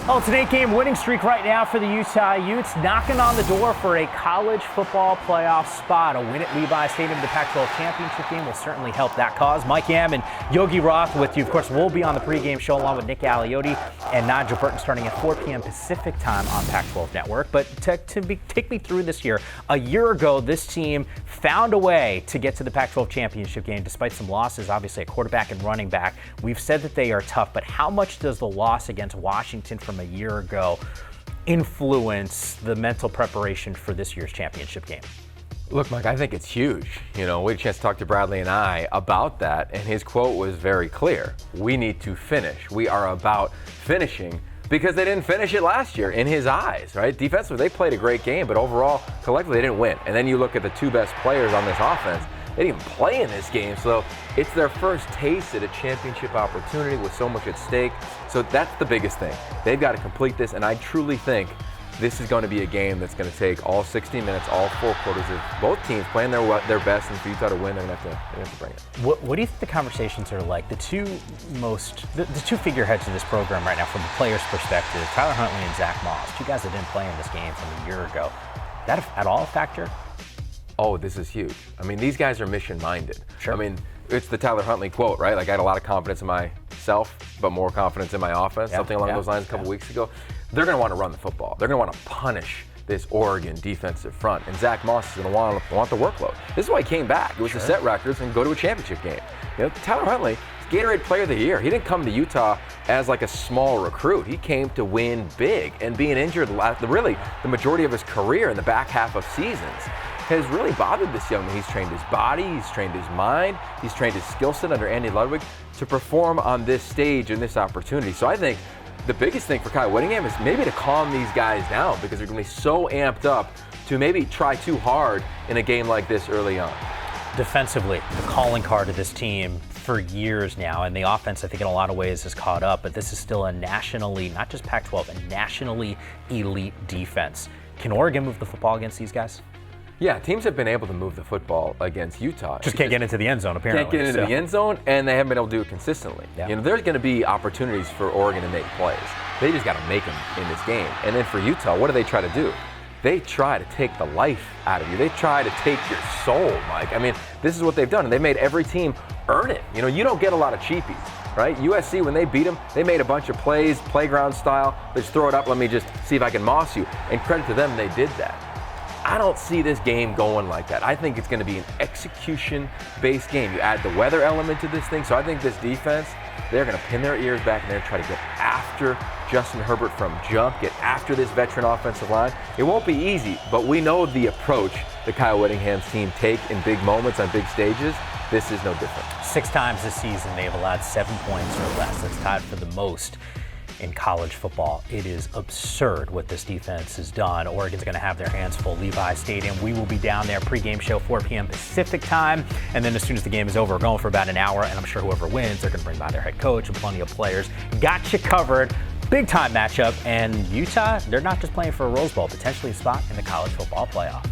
Well, it's an 8-game winning streak right now for the Utah Utes, knocking on the door for a college football playoff spot. A win at Levi Stadium, the Pac-12 Championship game will certainly help that cause. Mike Yam and Yogi Roth with you. Of course, we'll be on the pregame show along with Nick Aliotti and Nigel Burton starting at 4 p.m. Pacific time on Pac-12 Network. But take me through this year. A year ago, this team found a way to get to the Pac-12 Championship game despite some losses, obviously, at quarterback and running back. We've said that they are tough, but how much does the loss against Washington from a year ago influence the mental preparation for this year's championship game? Look, Mike, I think it's huge. We had a chance to talk to Bradley and I about that, and his quote was very clear. We need to finish. We are about finishing because they didn't finish it last year in his eyes, right? Defensively, they played a great game, but overall, collectively, they didn't win. And then you look at the two best players on this offense. They didn't even play in this game, so it's their first taste at a championship opportunity with so much at stake. So that's the biggest thing. They've got to complete this, and I truly think this is going to be a game that's going to take all 60 minutes, all 4 quarters of both teams playing their best, and for Utah to win, they're going to have to bring it. What do you think the conversations are like? The two figureheads of this program right now from the players' perspective, Tyler Huntley and Zach Moss, two guys that didn't play in this game from a year ago. That at all a factor? Oh, this is huge. I mean, these guys are mission-minded. Sure. I mean, it's the Tyler Huntley quote, right? Like, I had a lot of confidence in myself, but more confidence in my offense, something along those lines a couple weeks ago. They're going to want to run the football. They're going to want to punish this Oregon defensive front. And Zach Moss is going to want the workload. This is why he came back. It was to set records and go to a championship game. Tyler Huntley, Gatorade Player of the Year. He didn't come to Utah as like a small recruit. He came to win big, and being injured really the majority of his career in the back half of seasons has really bothered this young man. He's trained his body, he's trained his mind, he's trained his skill set under Andy Ludwig to perform on this stage and this opportunity. So I think the biggest thing for Kyle Whittingham is maybe to calm these guys down because they're going to be so amped up to maybe try too hard in a game like this early on. Defensively, the calling card of this team for years now, and the offense, I think, in a lot of ways has caught up, but this is still a nationally, not just Pac-12, a nationally elite defense. Can Oregon move the football against these guys? Yeah, teams have been able to move the football against Utah. Just can't get into the end zone, apparently. Can't get into the end zone, and they haven't been able to do it consistently. Yeah. There's going to be opportunities for Oregon to make plays. They just got to make them in this game. And then for Utah, what do they try to do? They try to take the life out of you. They try to take your soul, Mike. I mean, this is what they've done, and they made every team earn it. You don't get a lot of cheapies, right? USC, when they beat them, they made a bunch of plays, playground style. They just throw it up, let me just see if I can moss you. And credit to them, they did that. I don't see this game going like that. I think it's going to be an execution-based game. You add the weather element to this thing, so I think this defense, they're going to pin their ears back and they're going to try to get after Justin Herbert from jump, get after this veteran offensive line. It won't be easy, but we know the approach that Kyle Whittingham's team take in big moments on big stages. This is no different. 6 times this season, they've allowed 7 points or less. That's tied for the most in college football. It is absurd what this defense has done. Oregon's going to have their hands full. Levi Stadium. We will be down there. Pregame show 4 p.m. Pacific time. And then as soon as the game is over, we're going for about an hour. And I'm sure whoever wins, they're going to bring by their head coach and plenty of players. Got you covered. Big time matchup. And Utah, they're not just playing for a Rose Bowl, potentially a spot in the college football playoff.